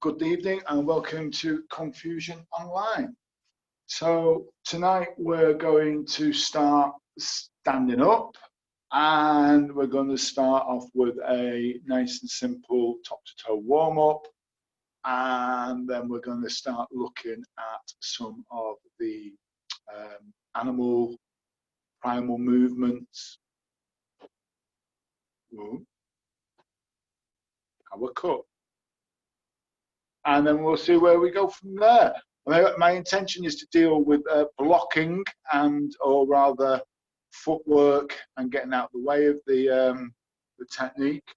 Good evening and welcome to Confusion Online. So tonight we're going to start standing up and we're going to start off with a nice and simple top to toe warm up, and then we're going to start looking at some of the animal primal movements. Have a cup. And then we'll see where we go from there. My intention is to deal with blocking or rather footwork and getting out of the way of the technique,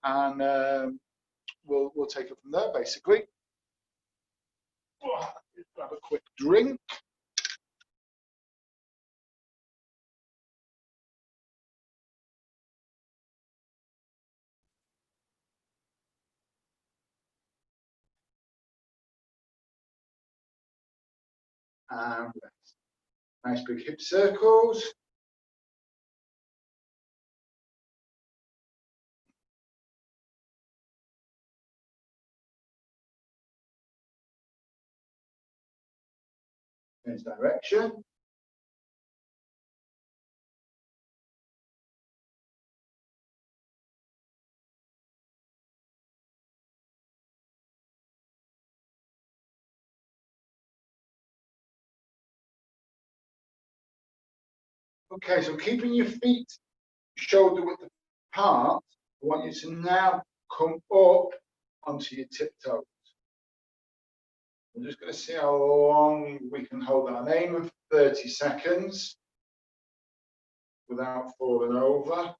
and we'll take it from there basically. Grab a quick drink. And nice big hip circles. Change direction. Okay, so keeping your feet shoulder width apart, I want you to now come up onto your tiptoes. I'm just going to see how long we can hold that. An aim of 30 seconds without falling over.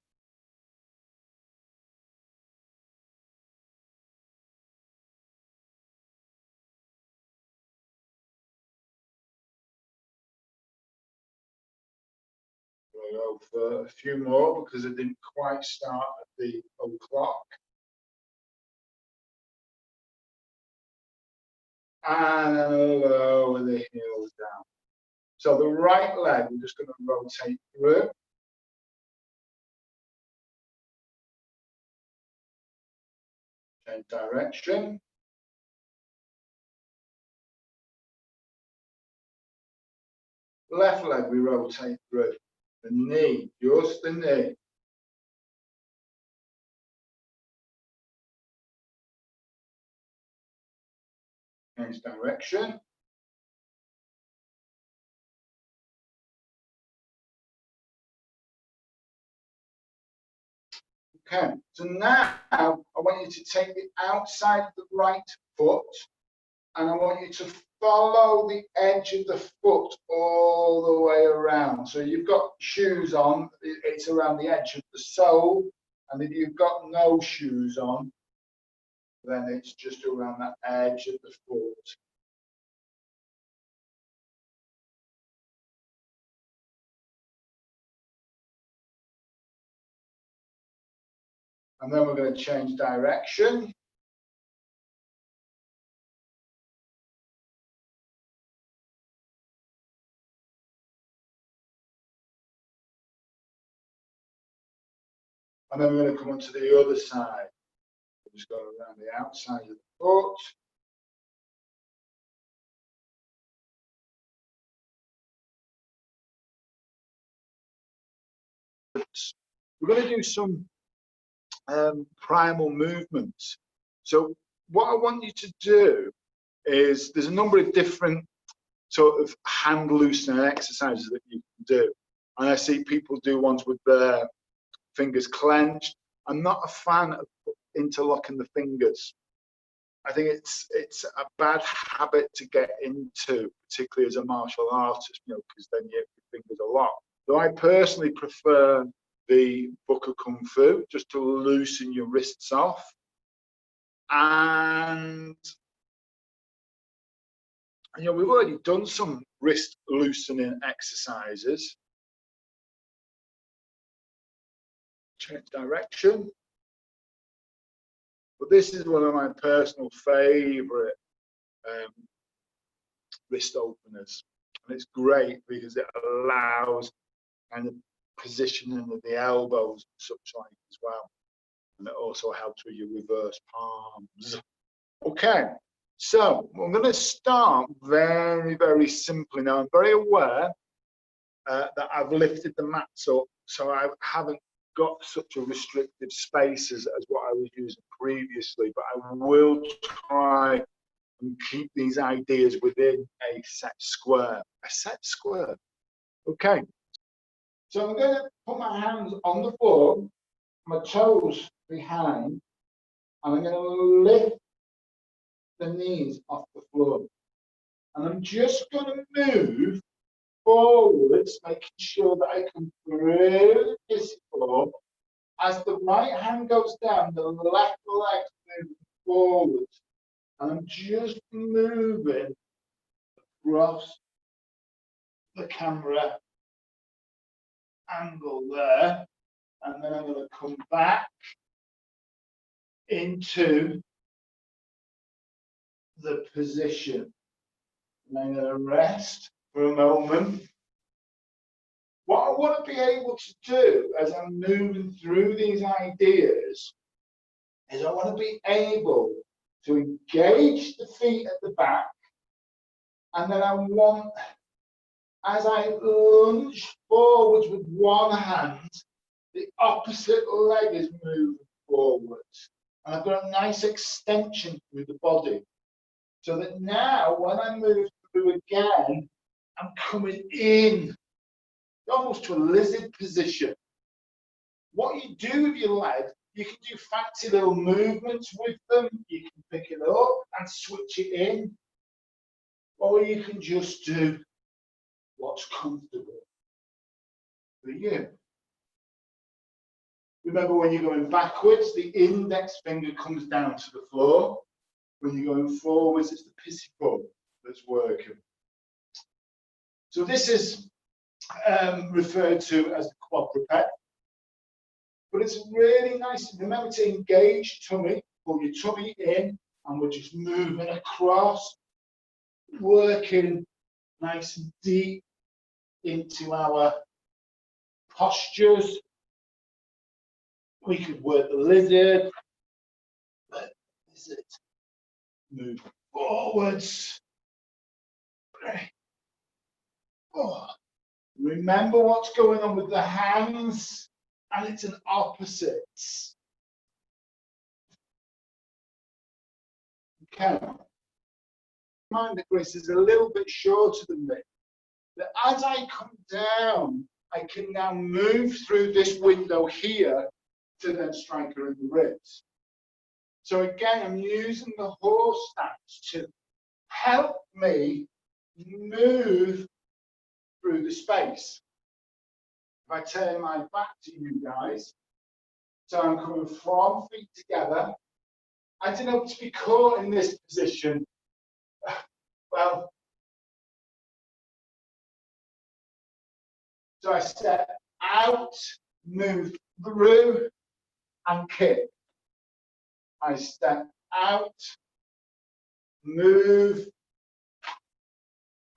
We'll go for a few more because it didn't quite start at the o'clock. And lower the heels down. So the right leg, we're just going to rotate through. Change direction. Left leg, we rotate through. The knee, just the knee. Change direction. Okay, so now I want you to take the outside of the right foot and I want you to follow the edge of the foot all the way around. So you've got shoes on, it's around the edge of the sole, and if you've got no shoes on, then it's just around that edge of the foot. And then we're going to change direction. And then we're going to come onto the other side. We'll just go around the outside of the foot. We're going to do some primal movements. So what I want you to do is, there's a number of different sort of hand loosening exercises that you can do. And I see people do ones with their fingers clenched. I'm not a fan of interlocking the fingers. I think it's a bad habit to get into, particularly as a martial artist, you know, because then your fingers are locked. So I personally prefer the Book of Kung Fu, just to loosen your wrists off. And you know, we've already done some wrist loosening exercises. Change direction. But this is one of my personal favorite wrist openers. And it's great because it allows kind of positioning of the elbows and such like as well. And it also helps with your reverse palms. Okay, so I'm going to start very, very simply. Now, I'm very aware that I've lifted the mats up, so I haven't got such a restricted space as what I was using previously, but I will try and keep these ideas within a set square. A set square. Okay, so I'm going to put my hands on the floor, my toes behind, and I'm going to lift the knees off the floor. And I'm just going to move forwards, making sure that I can through this floor. As the right hand goes down, the left leg moves forward. And I'm just moving across the camera angle there. And then I'm going to come back into the position. And I'm going to rest for a moment. What I want to be able to do as I'm moving through these ideas is I want to be able to engage the feet at the back, and then I want, as I lunge forwards with one hand, the opposite leg is moving forwards. And I've got a nice extension through the body. So that now when I move through again, I'm coming in almost to a lizard position. What you do with your leg, you can do fancy little movements with them. You can pick it up and switch it in. Or you can just do what's comfortable for you. Remember, when you're going backwards, the index finger comes down to the floor. When you're going forwards, it's the pissy bum that's working. So this is referred to as the quadruped. But it's really nice. Remember to engage tummy, pull your tummy in, and we're just moving across, working nice and deep into our postures. We could work the lizard. Lizard. Move forwards. Oh. Remember what's going on with the hands, and it's an opposite. Okay. Mind that Grace is a little bit shorter than me. That as I come down, I can now move through this window here to then strike her in the ribs. So again, I'm using the horse stance to help me move through the space. If I turn my back to you guys, so I'm coming from feet together. I don't know, to be caught in this position, well, so I step out, move through, and kick. I step out, move,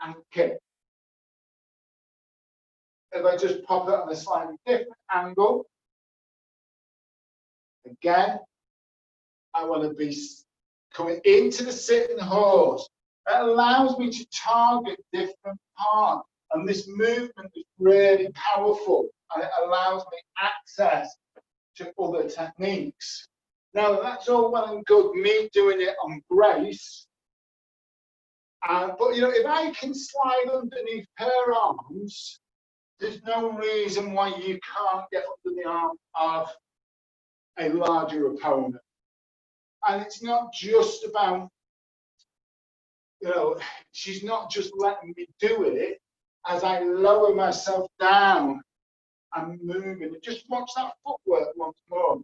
and kick. If I just pop it on a slightly different angle, again, I want to be coming into the sitting horse. That allows me to target different parts. And this movement is really powerful, and it allows me access to other techniques. Now, that's all well and good, me doing it on Grace. But, you know, if I can slide underneath her arms, there's no reason why you can't get under the arm of a larger opponent. And it's not just about, you know, she's not just letting me do it. As I lower myself down, I'm moving. Just watch that footwork once more.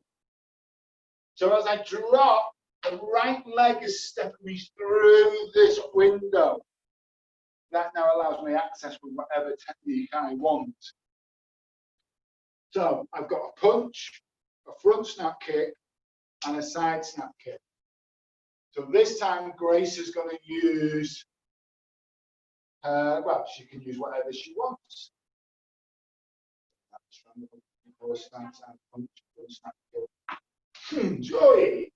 So as I drop, the right leg is stepping me through this window. That now allows me access with whatever technique I want. So I've got a punch, a front snap kick, and a side snap kick. So this time Grace is going to use, well, she can use whatever she wants. Enjoy.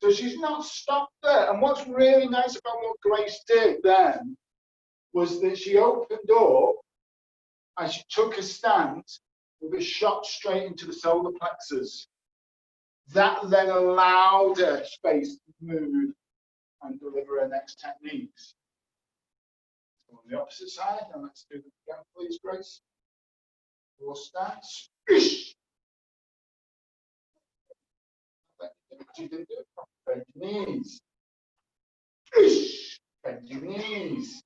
So she's not stopped there. And what's really nice about what Grace did then was that she opened up and she took a stance with a shot straight into the solar plexus. That then allowed her space to move and deliver her next techniques. So on the opposite side, and let's do them again, please, Grace. Four stance. She didn't do it properly. Bend your knees. Bend your knees.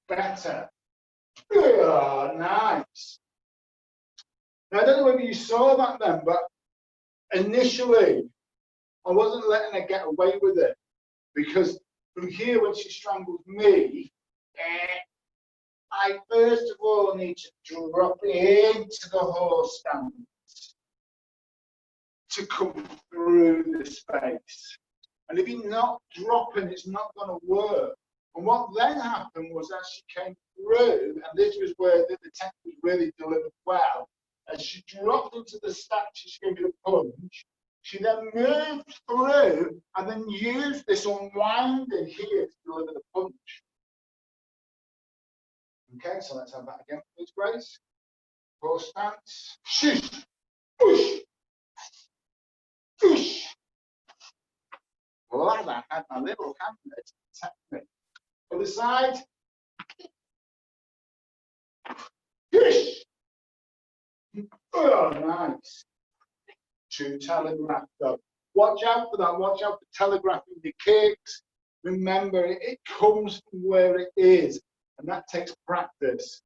Better. Oh, nice. Now, I don't know whether you saw that then, but initially, I wasn't letting her get away with it because from here, when she strangles me, I first of all need to drop into the horse stance to come through the space. And if you're not dropping, it's not going to work. And what then happened was as she came through, and this was where the technique was really delivered well, as she dropped into the stance, she gave me a punch. She then moved through and then used this unwinding here to deliver the punch. Okay, so let's have that again, please, Grace. Horse stance. Shush. Push. Push. Like that, I had my little hand there to protect me. Other side. Push. Oh, nice. To telegraph though. Watch out for that. Watch out for telegraphing the kicks. Remember, it comes from where it is, and that takes practice.